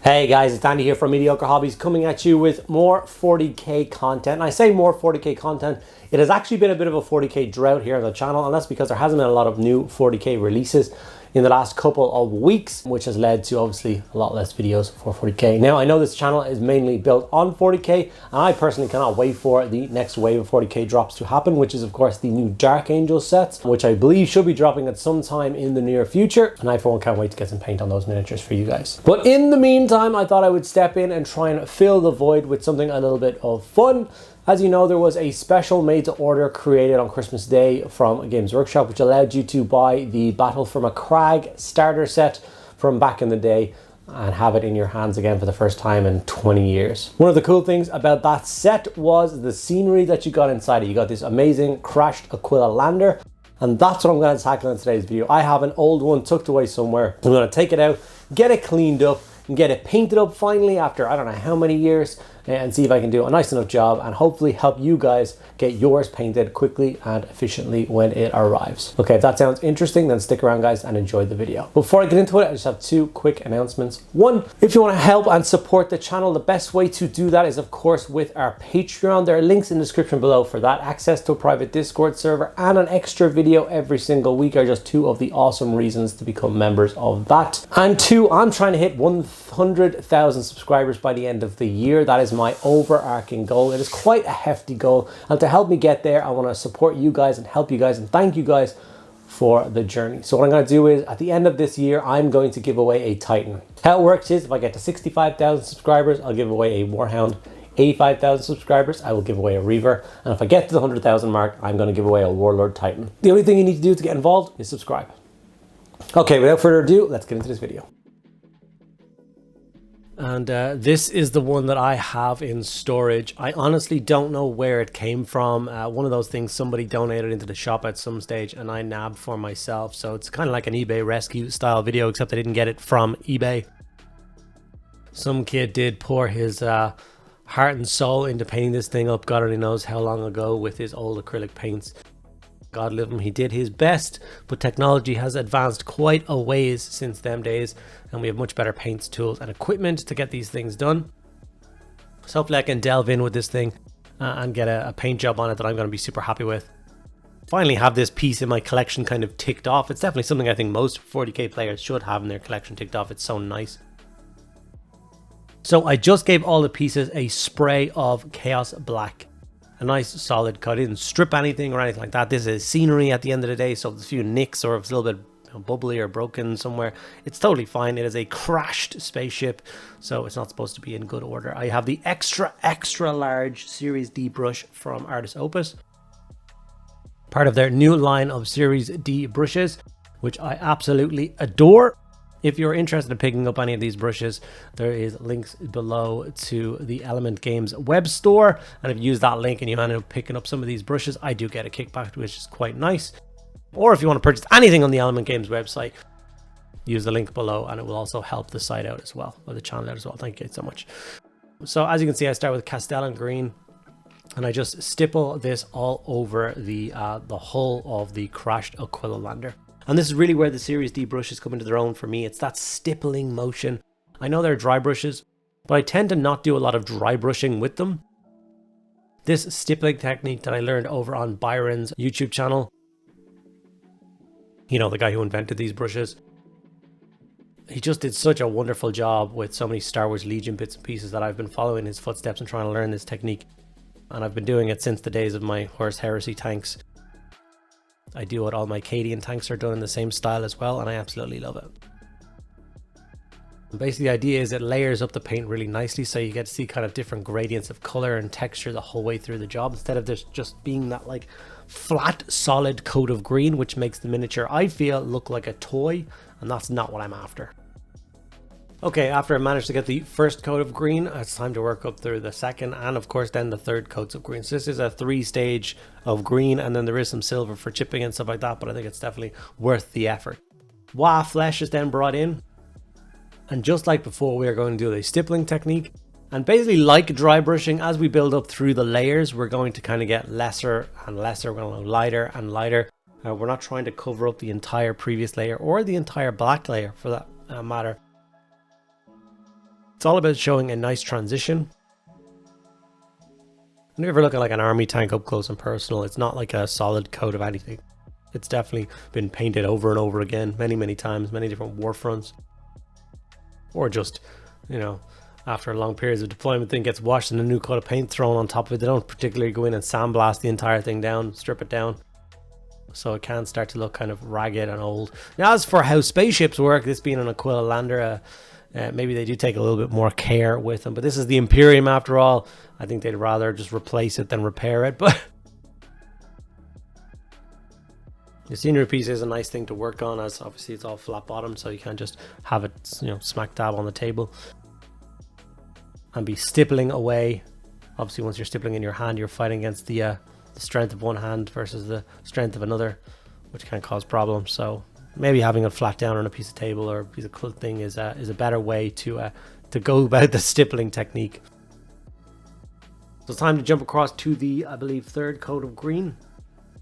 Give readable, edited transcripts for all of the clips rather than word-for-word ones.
Hey guys, it's Andy here from Mediocre Hobbies coming at you with more 40k content. And I say more 40k content, it has actually been a bit of a 40k drought here on the channel, and that's because there hasn't been a lot of new 40k releases in the last couple of weeks, which has led to obviously a lot less videos for 40k. Now I know this channel is mainly built on 40k, and I personally cannot wait for the next wave of 40k drops to happen, which is of course the new Dark Angel sets, which I believe should be dropping at some time in the near future, and I for one can't wait to get some paint on those miniatures for you guys. But in the meantime, I thought I would step in and try and fill the void with something a little bit of fun. As you know, there was a special made to order created on Christmas Day from Games Workshop, which allowed you to buy the Battle for Macragge starter set from back in the day and have it in your hands again for the first time in 20 years. One of the cool things about that set was the scenery that you got inside it. You got this amazing crashed Aquila lander, and that's what I'm going to tackle in today's video. I have an old one tucked away somewhere. I'm going to take it out, get it cleaned up, and get it painted up finally after I don't know how many years, and see if I can do a nice enough job and hopefully help you guys get yours painted quickly and efficiently when it arrives. Okay, if that sounds interesting, then stick around guys and enjoy the video. Before I get into it, I just have two quick announcements. One, if you want to help and support the channel, the best way to do that is of course with our Patreon. There are links in the description below for that. Access to a private Discord server and an extra video every single week are just two of the awesome reasons to become members of that. And two, I'm trying to hit 100,000 subscribers by the end of the year. That is my overarching goal. It is quite a hefty goal, and to help me get there, I want to support you guys and help you guys and thank you guys for the journey. So what I'm going to do is at the end of this year, I'm going to give away a Titan. How it works is if I get to 65,000 subscribers, I'll give away a Warhound. 85,000 subscribers, I will give away a Reaver, and if I get to the 100,000 mark, I'm going to give away a Warlord Titan. The only thing you need to do to get involved is subscribe. Okay, without further ado, let's get into this video. And this is the one that I have in storage. I honestly don't know where it came from. One of those things somebody donated into the shop at some stage and I nabbed for myself. So it's kind of like an eBay rescue style video, except I didn't get it from eBay. Some kid did pour his heart and soul into painting this thing up, God only knows how long ago, with his old acrylic paints. God love him, he did his best, but technology has advanced quite a ways since them days, and we have much better paints, tools, and equipment to get these things done. So hopefully I can delve in with this thing and get a paint job on it that I'm going to be super happy with. Finally have this piece in my collection kind of ticked off. It's definitely something I think most 40k players should have in their collection ticked off. It's so nice. So I just gave all the pieces a spray of Chaos Black. A nice solid cut. I didn't strip anything or anything like that. This is scenery at the end of the day, so if there's a few nicks or if it's a little bit bubbly or broken somewhere, it's totally fine. It is a crashed spaceship, so it's not supposed to be in good order. I have the extra large Series D brush from Artist Opus, part of their new line of Series D brushes, which I absolutely adore. If you're interested in picking up any of these brushes, there is links below to the Element Games web store, and if you use that link and you end up picking up some of these brushes, I do get a kickback, which is quite nice. Or if you want to purchase anything on the Element Games website, use the link below and it will also help the site out as well, or the channel out as well. Thank you so much. So as you can see, I start with Castellan Green, and I just stipple this all over the hull of the crashed Aquila lander. And this is really where the Series D brushes come into their own for me. It's that stippling motion. I know they're dry brushes, but I tend to not do a lot of dry brushing with them. This stippling technique that I learned over on Byron's YouTube channel, you know, the guy who invented these brushes, he just did such a wonderful job with so many Star Wars Legion bits and pieces that I've been following his footsteps and trying to learn this technique. And I've been doing it since the days of my Horus Heresy tanks. I do what all my Cadian tanks are done in the same style as well, and I absolutely love it. And basically the idea is it layers up the paint really nicely, so you get to see kind of different gradients of color and texture the whole way through the job, instead of this just being that like flat solid coat of green, which makes the miniature, I feel, look like a toy, and that's not what I'm after. Okay, after I managed to get the first coat of green, it's time to work up through the second and of course then the third coats of green. So this is a 3-stage of green, and then there is some silver for chipping and stuff like that, but I think it's definitely worth the effort. Wa flesh is then brought in, and just like before, we are going to do the stippling technique. And basically like dry brushing, as we build up through the layers, we're going to kind of get lesser and lesser, we're going to go lighter and lighter. We're not trying to cover up the entire previous layer or the entire black layer for that matter. It's all about showing a nice transition. When you ever look at like an army tank up close and personal, it's not like a solid coat of anything. It's definitely been painted over and over again, many times, many different war fronts. Or just, you know, after long periods of deployment, thing gets washed and a new coat of paint thrown on top of it. They don't particularly go in and sandblast the entire thing down, strip it down. So it can start to look kind of ragged and old. Now, as for how spaceships work, this being an Aquila lander, maybe they do take a little bit more care with them. But this is the Imperium after all. I think they'd rather just replace it than repair it. But the scenery piece is a nice thing to work on, as obviously it's all flat bottom, so you can't just have it, you know, smack dab on the table and be stippling away. Obviously, once you're stippling in your hand, you're fighting against the strength of one hand versus the strength of another, which can cause problems. So maybe having it flat down on a piece of table or a piece of thing is a better way to go about the stippling technique. So it's time to jump across to the, I believe, third coat of green.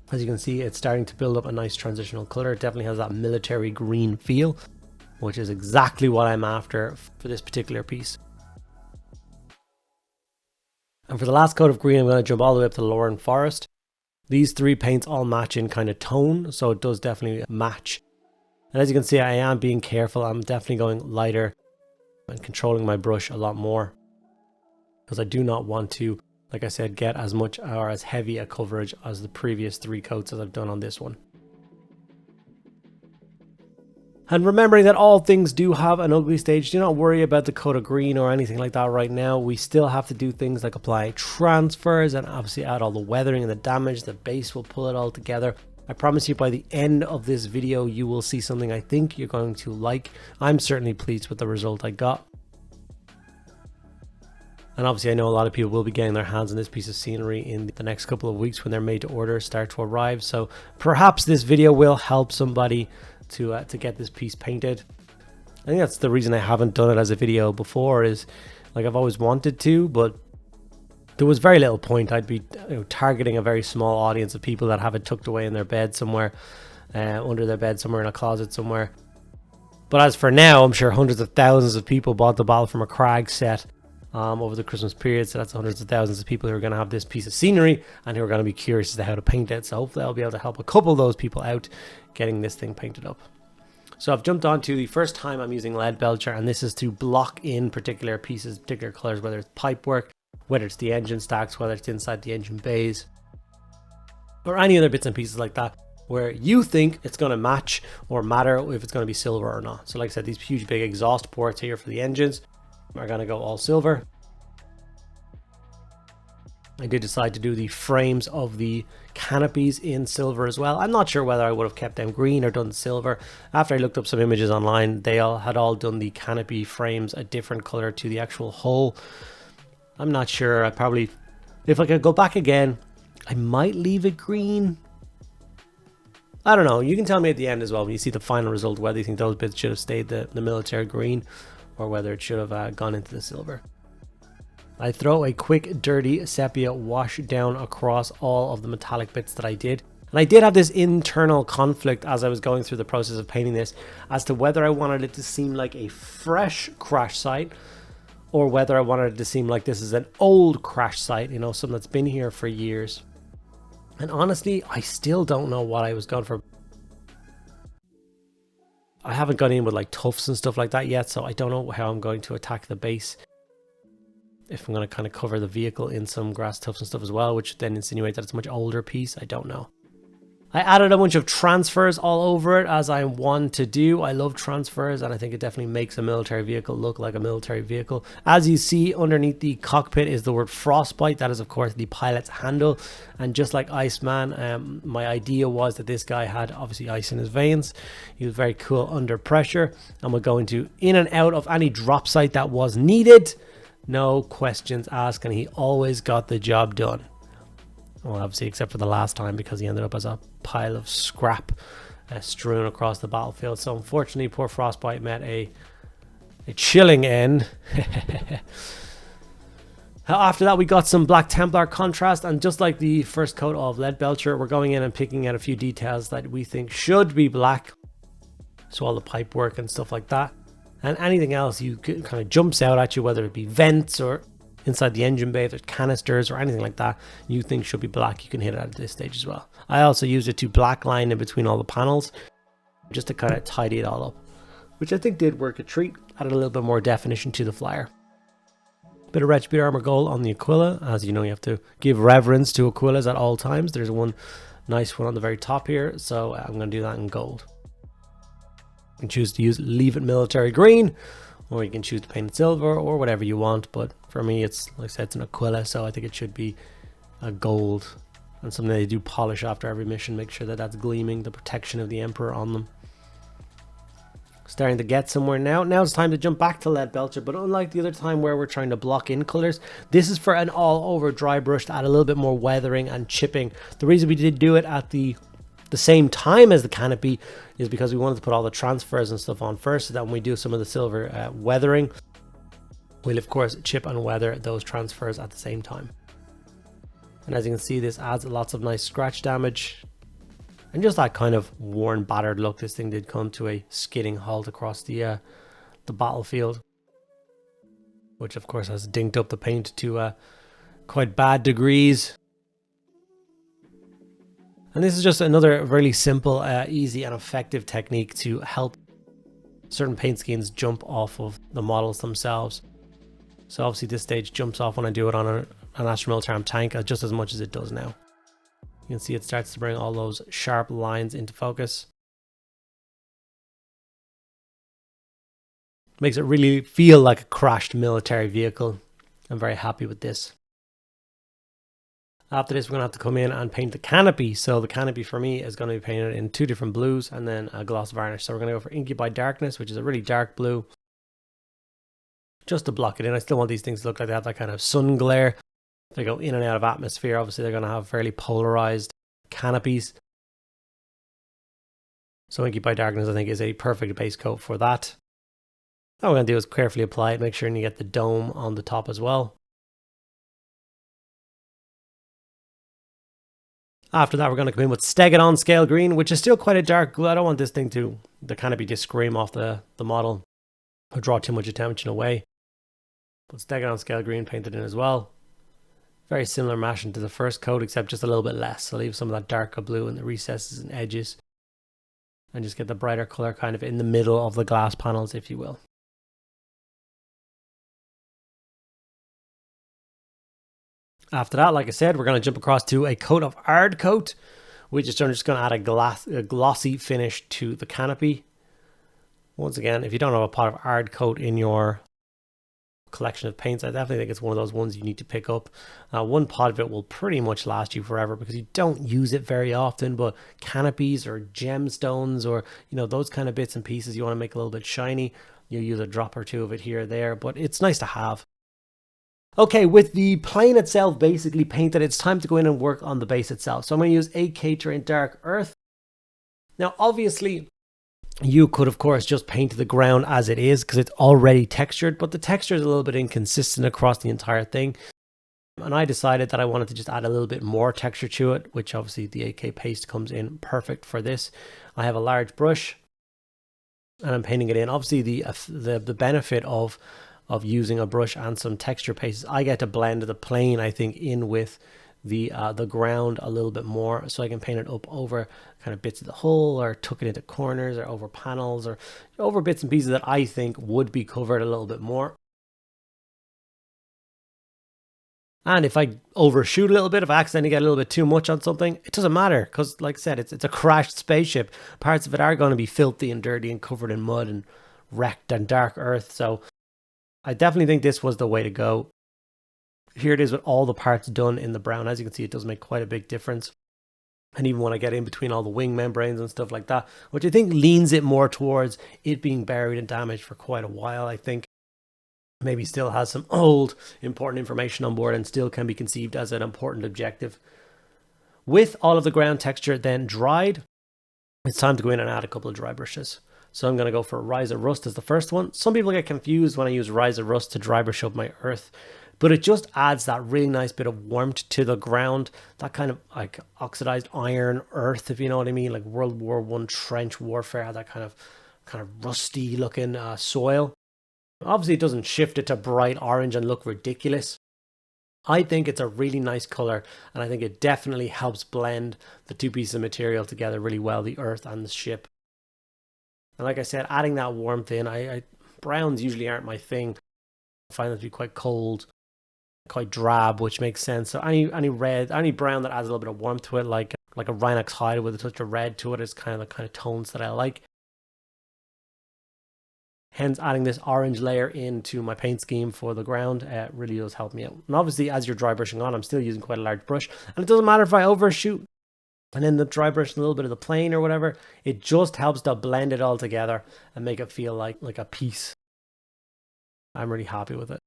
As you can see, it's starting to build up a nice transitional color. It definitely has that military green feel, which is exactly what I'm after for this particular piece. And for the last coat of green, I'm going to jump all the way up to Lauren Forest. These three paints all match in kind of tone, so it does definitely match. And as you can see, I am being careful. I'm definitely going lighter and controlling my brush a lot more, because I do not want to, like I said, get as much or as heavy a coverage as the previous three coats as I've done on this one. And remembering that all things do have an ugly stage, do not worry about the coat of green or anything like that right now. We still have to do things like apply transfers and obviously add all the weathering and the damage. The base will pull it all together. I promise you by the end of this video, you will see something I think you're going to like. I'm certainly pleased with the result I got. And obviously I know a lot of people will be getting their hands on this piece of scenery in the next couple of weeks when their made to order start to arrive. So perhaps this video will help somebody to get this piece painted. I think that's the reason I haven't done it as a video before, is like I've always wanted to, but there was very little point. I'd be targeting a very small audience of people that have it tucked away in their bed somewhere, under their bed somewhere in a closet somewhere. But as for now, I'm sure hundreds of thousands of people bought the Battle for Macragge set over the Christmas period, so that's hundreds of thousands of people who are going to have this piece of scenery and who are going to be curious as to how to paint it. So hopefully I'll be able to help a couple of those people out getting this thing painted up. So I've jumped on to the first time I'm using lead belcher, and this is to block in particular pieces, particular colors, whether it's pipe work, whether it's the engine stacks, whether it's inside the engine bays, or any other bits and pieces like that, where you think it's going to match or matter if it's going to be silver or not. So like I said, these huge big exhaust ports here for the engines are going to go all silver. I did decide to do the frames of the canopies in silver as well. I'm not sure whether I would have kept them green or done silver. After I looked up some images online, they all had done the canopy frames a different color to the actual hull. I'm not sure. I probably, if I could go back again, I might leave it green. I don't know. You can tell me at the end as well when you see the final result whether you think those bits should have stayed the military green or whether it should have gone into the silver. I throw a quick dirty sepia wash down across all of the metallic bits that I did. And I did have this internal conflict as I was going through the process of painting this as to whether I wanted it to seem like a fresh crash site or whether I wanted it to seem like this is an old crash site, you know, something that's been here for years. And honestly, I still don't know what I was going for. I haven't gone in with like tufts and stuff like that yet, so I don't know how I'm going to attack the base. If I'm going to kind of cover the vehicle in some grass tufts and stuff as well, which then insinuate that it's a much older piece. I don't know. I added a bunch of transfers all over it, as I'm one to do. I love transfers, and I think it definitely makes a military vehicle look like a military vehicle. As you see, underneath the cockpit is the word frostbite. That is, of course, the pilot's handle. And just like Iceman, my idea was that this guy had obviously ice in his veins. He was very cool under pressure, and we're going to in and out of any drop site that was needed. No questions asked, and he always got the job done. Well, obviously, except for the last time, because he ended up as a pile of scrap strewn across the battlefield. So unfortunately, poor Frostbite met a chilling end. After that, we got some Black Templar contrast, and just like the first coat of Lead Belcher, we're going in and picking out a few details that we think should be black. So all the pipe work and stuff like that. And anything else you kind of jumps out at you, whether it be vents or inside the engine bay, if there's canisters or anything like that you think should be black, you can hit it at this stage as well. I also used it to black line in between all the panels just to kind of tidy it all up, which I think did work a treat, added a little bit more definition to the flyer. Bit of retribute armor gold on the Aquila. As you know, you have to give reverence to Aquilas at all times. There's one nice one on the very top here, so I'm going to do that in gold. You can choose to leave it military green, or you can choose to paint it silver, or whatever you want. But for me, it's, like I said, it's an Aquila, so I think it should be a gold, and something they do polish after every mission. Make sure that that's gleaming, the protection of the Emperor on them. Starting to get somewhere now. Now it's time to jump back to Lead Belcher, but unlike the other time where we're trying to block in colors, this is for an all-over dry brush to add a little bit more weathering and chipping. The reason we did do it at the same time as the canopy is because we wanted to put all the transfers and stuff on first, so that when we do some of the silver weathering, we'll of course chip and weather those transfers at the same time. And as you can see, this adds lots of nice scratch damage. And just that kind of worn, battered look. This thing did come to a skidding halt across the battlefield, which of course has dinked up the paint to quite bad degrees. And this is just another really simple, easy and effective technique to help certain paint schemes jump off of the models themselves. So obviously this stage jumps off when I do it on an Astra Militarum tank just as much as it does now. You can see it starts to bring all those sharp lines into focus. Makes it really feel like a crashed military vehicle. I'm very happy with this. After this, we're going to have to come in and paint the canopy. So the canopy for me is going to be painted in 2 different blues and then a gloss varnish. So we're going to go for Inky by Darkness, which is a really dark blue, just to block it in. I still want these things to look like they have that kind of sun glare. They go in and out of atmosphere. Obviously, they're going to have fairly polarized canopies. So Inky by Darkness, I think, is a perfect base coat for that. All we're going to do is carefully apply it. Make sure you get the dome on the top as well. After that, we're going to come in with Stegadon Scale Green, which is still quite a dark blue. I don't want this thing to, the canopy to scream off the model or draw too much attention away. But Stegadon Scale Green painted in as well. Very similar mashing to the first coat, except just a little bit less. So leave some of that darker blue in the recesses and edges, and just get the brighter color kind of in the middle of the glass panels, if you will. After that, like I said, we're going to jump across to a coat of Ard Coat, which is just going to add a glossy finish to the canopy. Once again, if you don't have a pot of Ard Coat in your collection of paints, I definitely think it's one of those ones you need to pick up. One pot of it will pretty much last you forever because you don't use it very often, but canopies or gemstones or, you know, those kind of bits and pieces you want to make a little bit shiny, you use a drop or two of it here or there, but it's nice to have. Okay, with the plane itself basically painted, it's time to go in and work on the base itself. So I'm going to use 8K Terrain Dark Earth. Now, obviously, you could, of course, just paint the ground as it is because it's already textured, but the texture is a little bit inconsistent across the entire thing. And I decided that I wanted to just add a little bit more texture to it, which obviously the 8K paste comes in perfect for this. I have a large brush and I'm painting it in. Obviously, the benefit of using a brush and some texture pastes, I get to blend the plane, I think, in with the ground a little bit more, so I can paint it up over kind of bits of the hull or tuck it into corners or over panels or over bits and pieces that I think would be covered a little bit more. And if I overshoot a little bit, if I accidentally get a little bit too much on something, it doesn't matter because, like I said, it's a crashed spaceship. Parts of it are going to be filthy and dirty and covered in mud and wrecked and dark earth, so I definitely think this was the way to go. Here it is with all the parts done in the brown. As you can see, it does make quite a big difference. And even when I get in between all the wing membranes and stuff like that, which I think leans it more towards it being buried and damaged for quite a while, I think. Maybe still has some old important information on board and still can be conceived as an important objective. With all of the ground texture then dried, it's time to go in and add a couple of dry brushes. So I'm going to go for Rise of Rust as the first one. Some people get confused when I use Rise of Rust to dry brush up my earth, but it just adds that really nice bit of warmth to the ground, that kind of like oxidized iron earth, if you know what I mean, like World War I trench warfare, that kind of kind of rusty looking soil. Obviously it doesn't shift it to bright orange and look ridiculous. I think it's a really nice color, and I think it definitely helps blend the two pieces of material together really well, the earth and the ship. And like I said, adding that warmth in, browns usually aren't my thing. I find them to be quite cold, quite drab, which makes sense. So any red, any brown that adds a little bit of warmth to it, like a Rhinox hide with a touch of red to it, is kind of the kind of tones that I like. Hence, adding this orange layer into my paint scheme for the ground really does help me out. And obviously, as you're dry brushing on, I'm still using quite a large brush. And it doesn't matter if I overshoot and end up dry brushing a little bit of the plane or whatever. It just helps to blend it all together and make it feel like a piece. I'm really happy with it.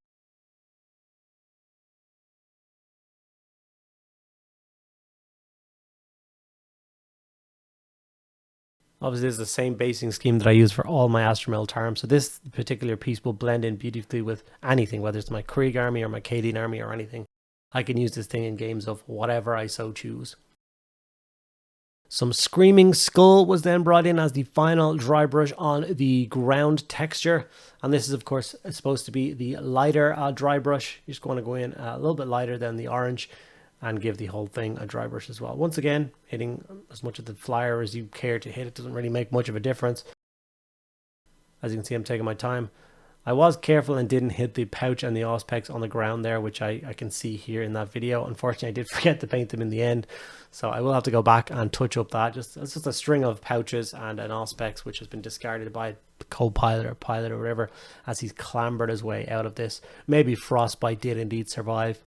Obviously, this is the same basing scheme that I use for all my Astromel terms. So this particular piece will blend in beautifully with anything, whether it's my Krieg army or my Cadian army or anything. I can use this thing in games of whatever I so choose. Some Screaming Skull was then brought in as the final dry brush on the ground texture. And this is, of course, supposed to be the lighter dry brush. You're just going to go in a little bit lighter than the orange and give the whole thing a dry brush as well. Once again, hitting as much of the flyer as you care to hit. It doesn't really make much of a difference. As you can see, I'm taking my time. I was careful and didn't hit the pouch and the auspex on the ground there, which I can see here in that video. Unfortunately, I did forget to paint them in the end, so I will have to go back and touch up that. It's just a string of pouches and an auspex, which has been discarded by co-pilot or pilot or whatever as he's clambered his way out of this. Maybe Frostbite did indeed survive.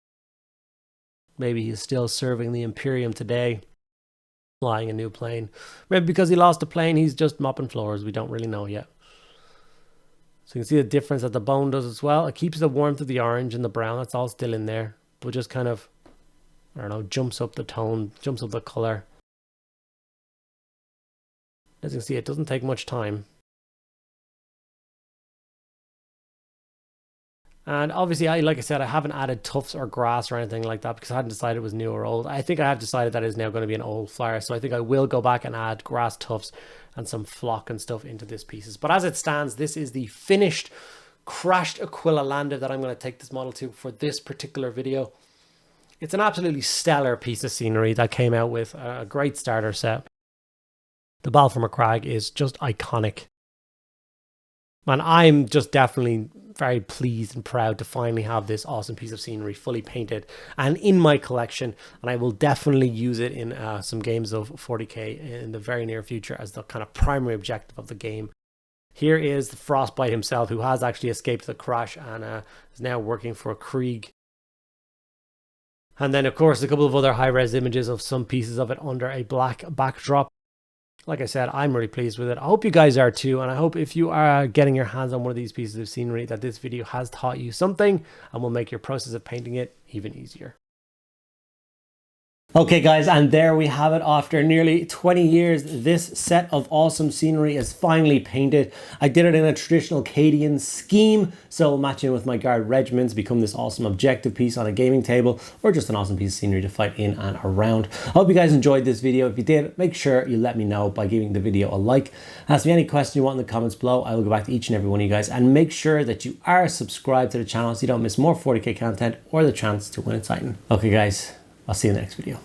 Maybe he's still serving the Imperium today, flying a new plane. Maybe because he lost a plane, he's just mopping floors. We don't really know yet. So you can see the difference that the bone does as well. It keeps the warmth of the orange and the brown. That's all still in there. But just kind of, I don't know, jumps up the tone, jumps up the color. As you can see, it doesn't take much time. And obviously, like I said, I haven't added tufts or grass or anything like that because I hadn't decided it was new or old. I think I have decided that it's now going to be an old flyer. So I think I will go back and add grass tufts and some flock and stuff into this pieces. But as it stands, this is the finished crashed Aquila lander that I'm going to take this model to for this particular video. It's an absolutely stellar piece of scenery that came out with a great starter set. The Balfour Macragge is just iconic. And I'm just definitely very pleased and proud to finally have this awesome piece of scenery fully painted and in my collection. And I will definitely use it in some games of 40k in the very near future as the kind of primary objective of the game. Here is the Frostbite himself, who has actually escaped the crash and is now working for Krieg. And then, of course, a couple of other high-res images of some pieces of it under a black backdrop. Like I said, I'm really pleased with it. I hope you guys are too. And I hope if you are getting your hands on one of these pieces of scenery that this video has taught you something and will make your process of painting it even easier. Okay guys, and there we have it. After nearly 20 years, this set of awesome scenery is finally painted. I did it in a traditional Cadian scheme, so matching with my guard regiments, become this awesome objective piece on a gaming table, or just an awesome piece of scenery to fight in and around. I hope you guys enjoyed this video. If you did, make sure you let me know by giving the video a like. Ask me any question you want in the comments below. I will go back to each and every one of you guys, and make sure that you are subscribed to the channel so you don't miss more 40k content or the chance to win a Titan. Okay guys, I'll see you in the next video.